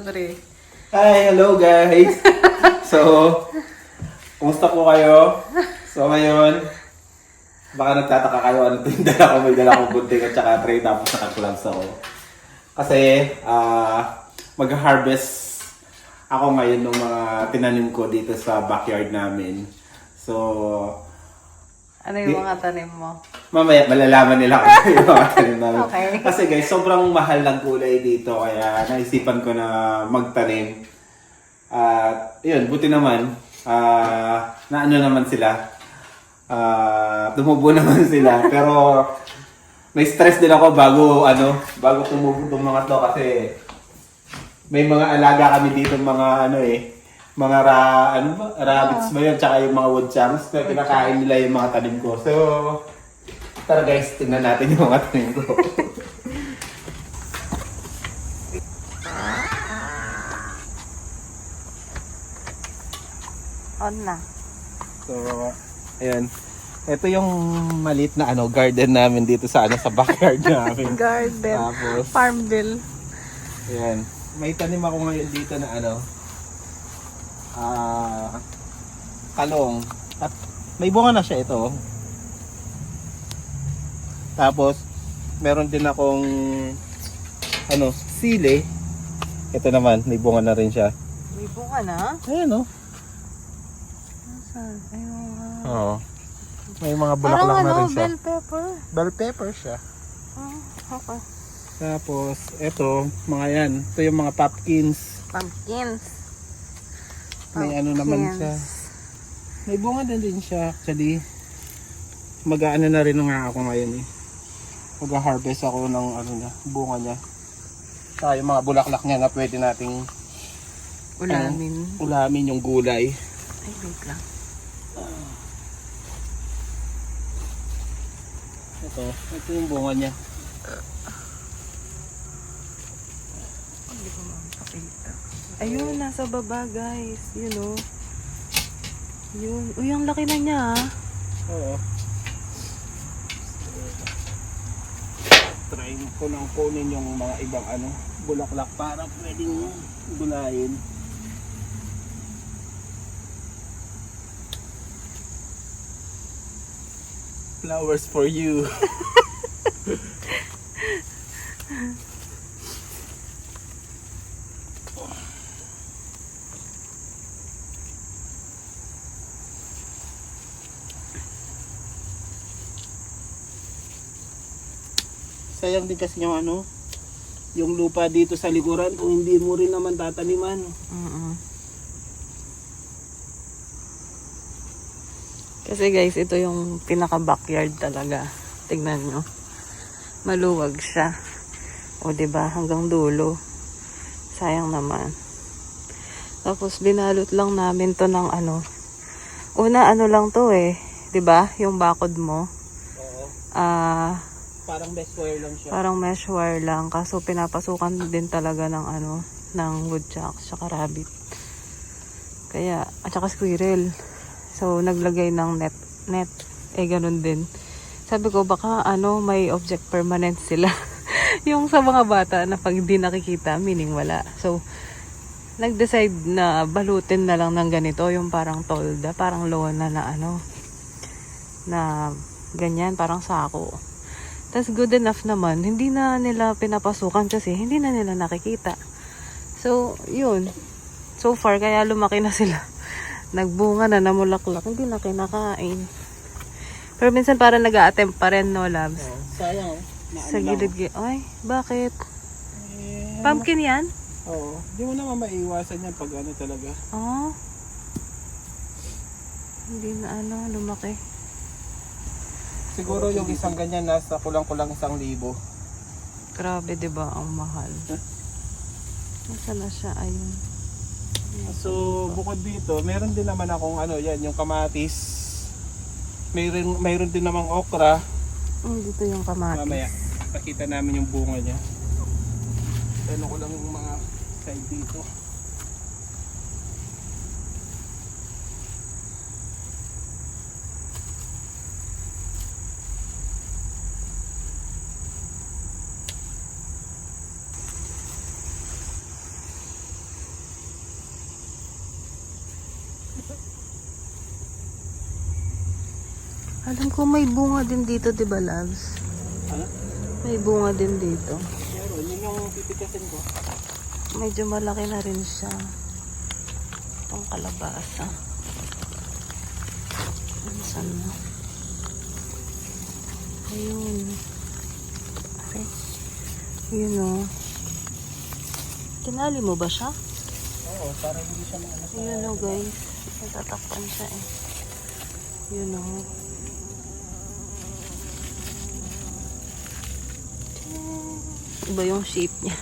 Pre. Hi, hello guys! So, kumusta po kayo? So ngayon, baka nagtataka kayo ano ito yung dala ko. May dala ko gunting at saka tray tapos naka-gloves ako. Kasi, mag-harvest ako ngayon ng mga tinanim ko dito sa backyard namin. So, Ano yung mga tanim mo? mamaya malalaman nila kung ano yung mga tanim namin. Okay. Kasi guys, sobrang mahal ng gulay dito kaya naisipan ko na magtanim. At yun, buti naman, na ano naman sila, tumubo naman sila. Pero may stress din ako bago tumubo itong mga to kasi may mga alaga kami dito mga mga rabbits ba yun, tsaka yung mga woodchucks na kinakain nila yung mga tanim ko. So, tara guys, tingnan natin yung mga tanim ko. On na. So, ayan. Ito yung maliit na garden namin dito sa sa backyard namin. Garden. Tapos, Farmville. ayan. May tanim ako ngayon dito na talong. At may bunga na siya ito. Tapos, meron din akong sili. Ito naman, may bunga na rin siya. May bunga na? Ayan Saan? Ayun nga. Oo. May mga Parang bulaklak na rin siya. bell pepper. Bell pepper siya. Oh, okay. Tapos, ito, mga yan. Ito yung mga pumpkins. Pumpkins. May naman siya. May bunga din siya. Actually, mag-aano na rin nga ako ngayon eh. Mag-harvest ako ng bunga niya. Saka yung mga bulaklak niya na pwede nating ulamin yung gulay. Ay, wait lang. Ito yung bunga niya. Hindi ko makakita. Ayun, nasa baba guys. Yun o. Yun. Uy, ang laki na niya ah. Oo. Try ko nang kunin yung mga ibang bulaklak para pwedeng gulayin. Flowers for you. Sayang din kasi yung lupa dito sa likuran kung hindi mo rin naman tataniman. Kasi guys, ito yung pinaka-backyard talaga. Tignan nyo. Maluwag siya. O diba, hanggang dulo. Sayang naman. Tapos binalot lang namin to ng una lang to eh. Diba, yung bakod mo. Oo. Parang mesh wire lang siya. Parang mesh wire lang. Kaso pinapasukan din talaga ng woodchucks tsaka rabbit. Kaya, at saka squirrel. So, naglagay ng net. Ganun din. Sabi ko, baka may object permanent sila. Yung sa mga bata na pag di nakikita, meaning wala. So, nag-decide na balutin na lang ng ganito. Yung parang tolda, parang lona na na ganyan, parang sako. Tapos good enough naman, hindi na nila pinapasukan kasi hindi na nila nakikita. So, yun. So far, kaya lumaki na sila. Nagbunga na, namulaklak, hindi na kinakain. Pero minsan parang nag-a-attempt pa rin, no, Labs? Sayang. Sa gilid. Ay, bakit? Pumpkin yan? Oo. Hindi mo naman maiwasan yan pag talaga. Oh. Hindi na lumaki. Siguro yung isang ganyan nasa kulang-kulang 1,000. Grabe, diba? Ang mahal. Nasaan na siya? Ayun. So, bukod dito, meron din naman akong yung kamatis. Mayroon din namang okra. Dito yung kamatis. Mamaya, pakita namin yung bunga niya. Ko lang yung mga side dito. Alam ko may bunga din dito, di ba, loves? Ano? May bunga din dito. Meron, yun yung pipitasin ko. Medyo malaki na rin siya. Itong kalabasa. Saan na? Ayun. Okay. Yun o. Tinali mo ba siya? Oo, para hindi siya maano sa... Yun o guys. Natatakpan siya eh. Yun o. Iba yung shape niya.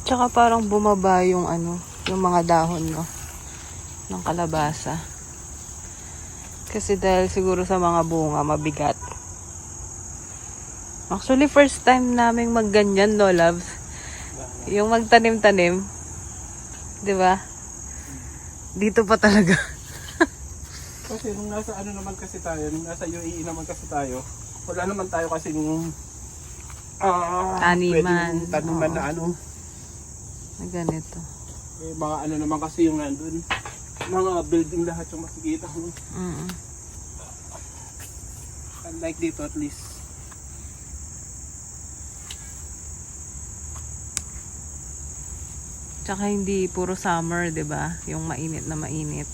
Tsaka parang bumaba yung ano, yung mga dahon, no, ng kalabasa. Kasi dahil siguro sa mga bunga, mabigat. Actually, first time naming magganyan, no, loves? Yung magtanim-tanim. Di ba? Dito pa talaga. Kasi nung nasa ano naman kasi tayo, nung nasa UAE naman kasi tayo, wala naman tayo kasi yung Taniman. pwedeng taniman Oo. na ano. Na ganito. Eh, mga ano naman kasi yung nandun. Mga building lahat yung makikita mo. Unlike dito at least. Tsaka hindi puro summer, 'di ba? Yung mainit na mainit.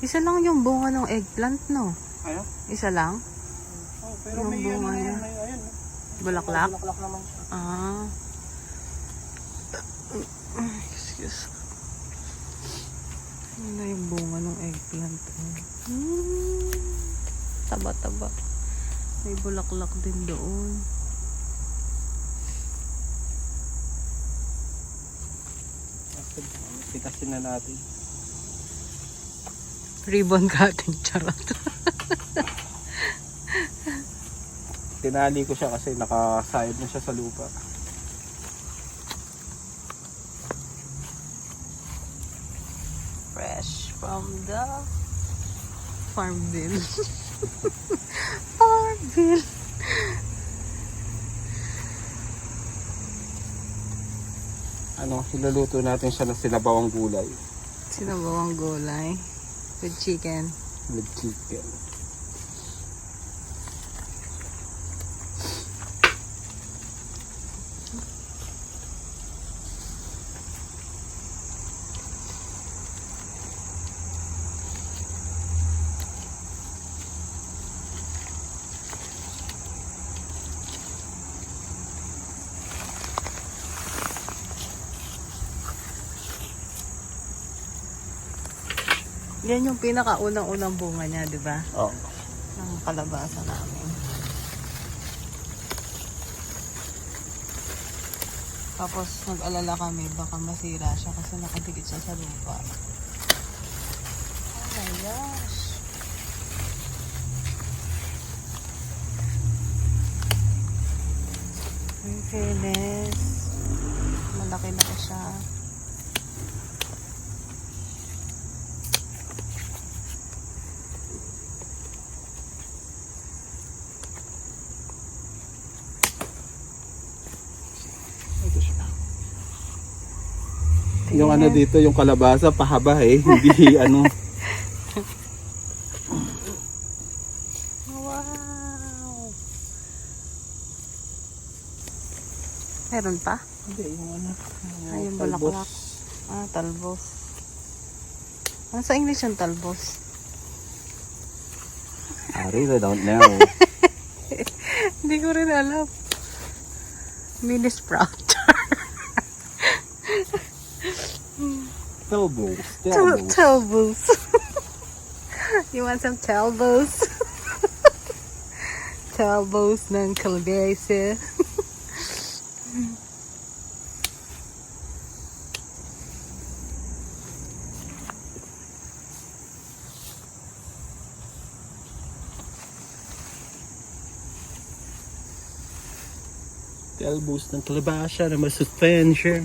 Isa lang yung bunga ng eggplant, no? Ano? Isa lang? Oh, pero Yung may bunga ano niya. yan, may ayan. Bulaklak? Bulaklak naman siya. Ah. Excuse. Ano na yung bunga ng eggplant? Taba-taba. May bulaklak din doon. Pitasin na natin. Ribbon cutting, charot. Tinali ko siya kasi nakasayad na siya sa lupa. Fresh from the Farmville. Farmville. Ano, iluluto natin siya ng sinabawang gulay. Sinabawang gulay with chicken. With chicken. Yan yung pinakaunang-unang bunga niya, di ba? Oh. Ng kalabasa namin. Tapos nag-alala kami baka masira siya kasi nakadikit siya sa lupa. Oh my gosh. In fairness, malaki-laki siya. Ito siya. Yung ano dito, yung kalabasa, pahaba eh. Hindi ano. Wow! Meron pa? Hindi, yung ano. Ayun, talbos. bulaklak. Ah, talbos. Ano sa English yung talbos? I really don't know. Hindi ko rin alam. Mini sprout. Talbos. Talbos. You want some talbos? Talbos ng kalabasa. Talbos ng kalabasa na masuspensya.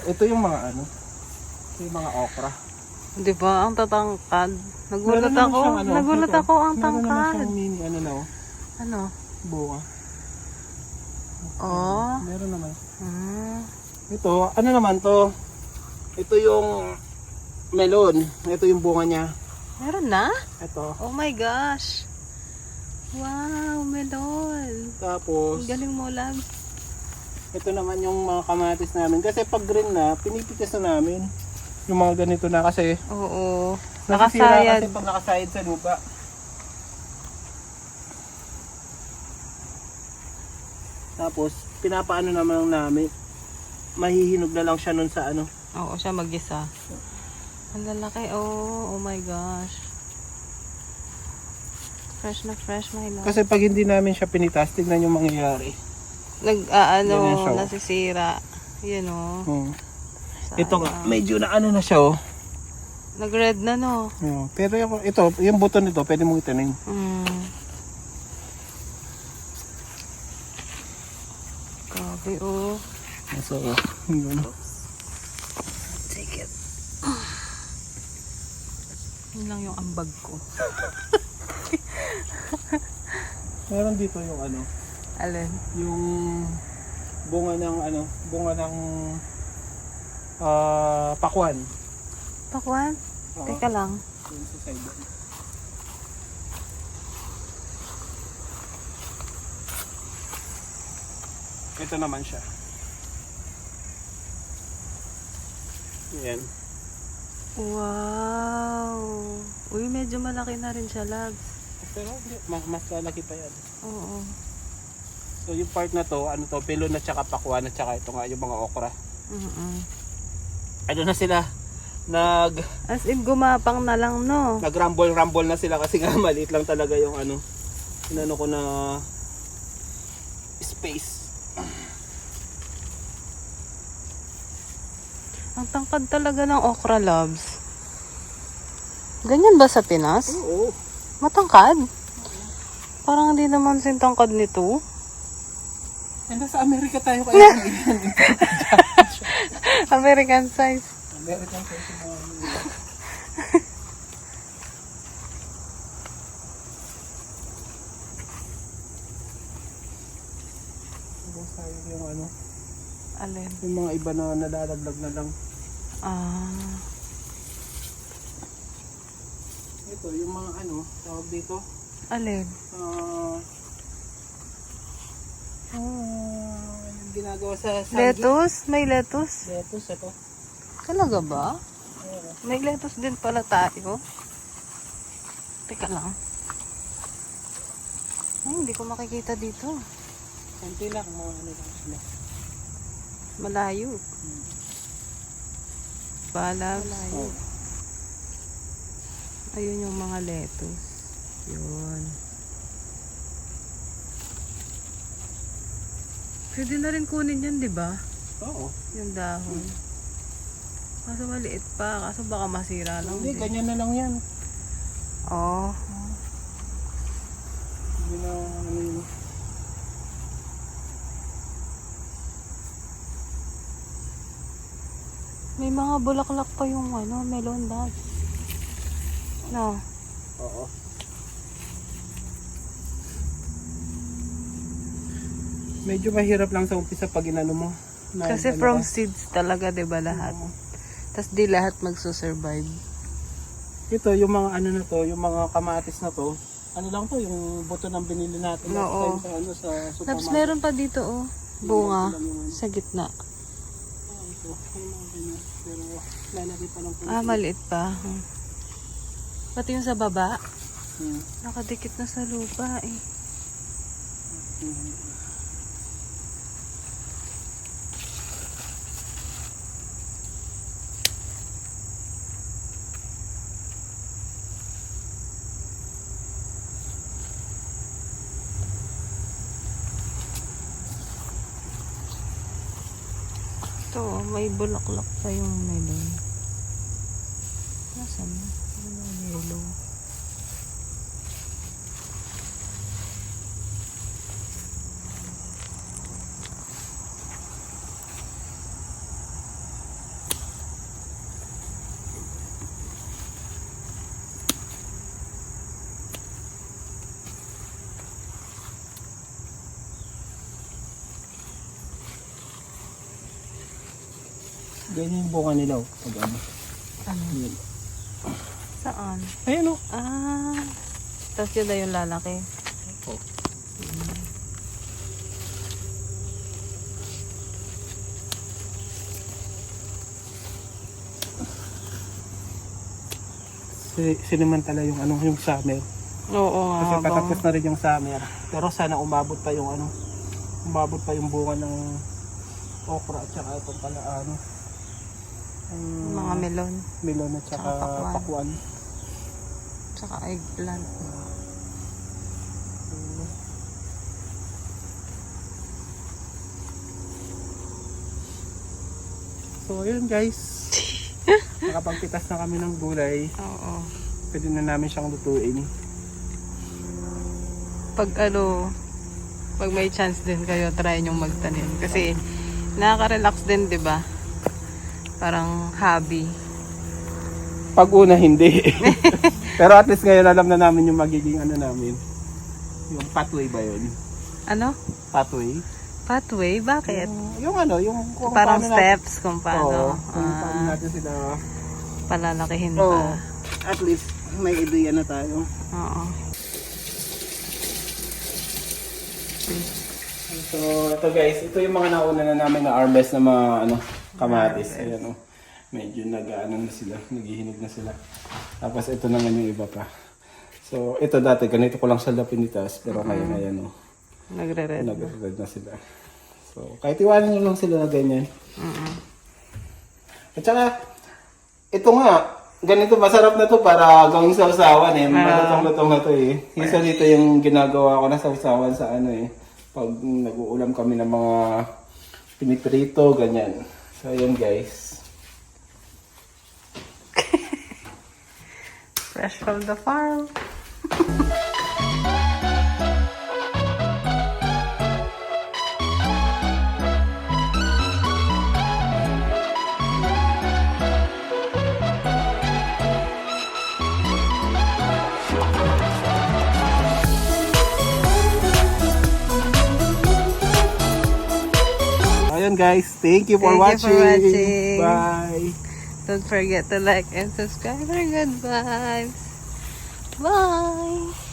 Ito yung mga ano. Ito yung mga okra. Di ba? Ang tatangkad. Meron Nagulat naman ako. siyang ano, Nagulat ito. ako ang Meron naman tangkad. siyang mini ano na oh. Ano? Bunga. Oh. Meron naman. Hmm. Ito, ano naman to? Ito yung melon. Ito yung bunga niya. Meron na? Ito. Oh my gosh. Wow, melon. Tapos, Ang galing mo, Labs. ito naman yung mga kamatis namin. Kasi pag green na, pinipitas na namin. Yung mga ganito na kasi. Oo. Nasisira Nakasayad. kasi pag nakasayad sa lupa. Tapos, pinapaano naman namin. Mahihinog na lang siya nun sa ano. Oo, siya mag-isa. Ang lalaki. Oh my gosh. Fresh na fresh, my love. Kasi pag hindi namin siya pinitas, tignan yung mangyayari. Ganyan siya, oh. Nasisira. Yun, Hmm. Sayang. Ito nga, medyo na ano na siya oh. Nag-red na, no? Pero yung buto nito, pwede mong itanim. Grabe, oh. So, yun. Take it. Yun lang yung ambag ko. Meron dito yung ano, Alin? yung bunga ng pakwan. Pakwan? Oo. Teka lang. Yun sa side. Ito naman siya. Yan. Wow. Uy, medyo malaki na rin siya, Labs. Pero hindi, mas lalaki pa yan. Oo. So yung part na to, pelon at saka pakwan at saka ito nga yung mga okra. Ano na sila? As in, gumapang na lang, no? Nag-rumble na sila kasi nga maliit lang talaga yung inano ko na space. Ang tangkad talaga ng okra, Labs. Ganyan ba sa Pinas? Oo. Matangkad? Parang hindi naman sintangkad nito. Nasa Amerika tayo kaya yan. American size. American size yung mga sayang yung Alin? yung mga iba na nalalaglag na lang. Ito, yung mga tawag dito. Alin? Yung ginagawa sa sandwich. Lettuce? May lettuce? Lettuce, ito. Talaga ba? May lettuce din pala tayo. Teka lang. Ay, hindi ko makikita dito. Konti lang, mga lang sila. Malayo. Balabs. Oh. Ayun yung mga lettuce. Yun. Pwede na rin kunin yan, di ba? Oo. Yung dahon. Kaso maliit pa. Kaso baka masira lang. Hindi, ganyan na lang yan. Oh. Hindi na yun. May mga bulaklak pa yung melon dad. No. Oo. Medyo mahirap lang sa umpisa pag inano mo. Kasi from seeds talaga, 'di ba, lahat? Tas di lahat magso-survive. Ito yung mga na to, yung mga kamatis na to, Ano lang to, yung buto ng binili natin. Oo. Sa, ano, sa Labs, supermarket. meron pa dito oh. Bunga sa gitna. Ito, yung mga ganyan. Pero lalaki pa lang po. Ah, maliit pa. Pati yung sa baba. Hmm. Nakadikit na sa lupa eh. Ito, may bulaklak pa yung melon. Nasaan na? Ano yung yellow? Ganyan yung bunga nila. Oh. Pag ano. Ano? Yun. Saan? Ayun oh. Ah, tapos yun na yung lalaki. Oh. Sinimantala yung ano, yung summer. Oo nga. Kasi habang- patapos na rin yung summer. Pero sana umabot pa yung ano, umabot pa yung bunga ng okra at saka itong pala ano. mga melon. Melon at saka Tsaka pakwan. pakwan. Tsaka eggplant. So yun guys. Nakapagpitas na kami ng gulay. Oo. Pwede na namin siyang lutuin. Pag ano, pag may chance din kayo, try nyo magtanim. Kasi nakaka-relax din, di ba? Parang hobby. Pag una hindi. Pero at least ngayon alam na namin yung magiging ano namin. Yung pathway ba yun? Ano? Pathway? Pathway? Bakit? Yung ano, yung kung Parang paano steps kung Oo, paano kung paano natin sila. palalakihin Oo. pa. At least may ideya na tayo. Oo. So ito guys, ito yung mga nauna na namin na harvest na mga ano, kamatis. Ayan oh. Medyo nag-ano na sila, naghihinog na sila. Tapos ito naman yung iba pa. So ito dati, ganito ko lang sa lapinitas. Pero ngayon, ayan oh. Nagre-red. Nag-red na sila. So kahit iwanan nyo lang sila na ganyan. At saka, ito nga, ganito masarap na to para gawing sausawan eh. Malutong-lutong na to eh. Isa dito yung ginagawa ko na sausawan sa ano eh. Pag nag-uulam kami ng mga piniprito, ganyan. So yun guys. Fresh from the farm. Ayun guys, thank you for Thank you for watching. watching. Bye. Don't forget to like and subscribe for good vibes. Bye!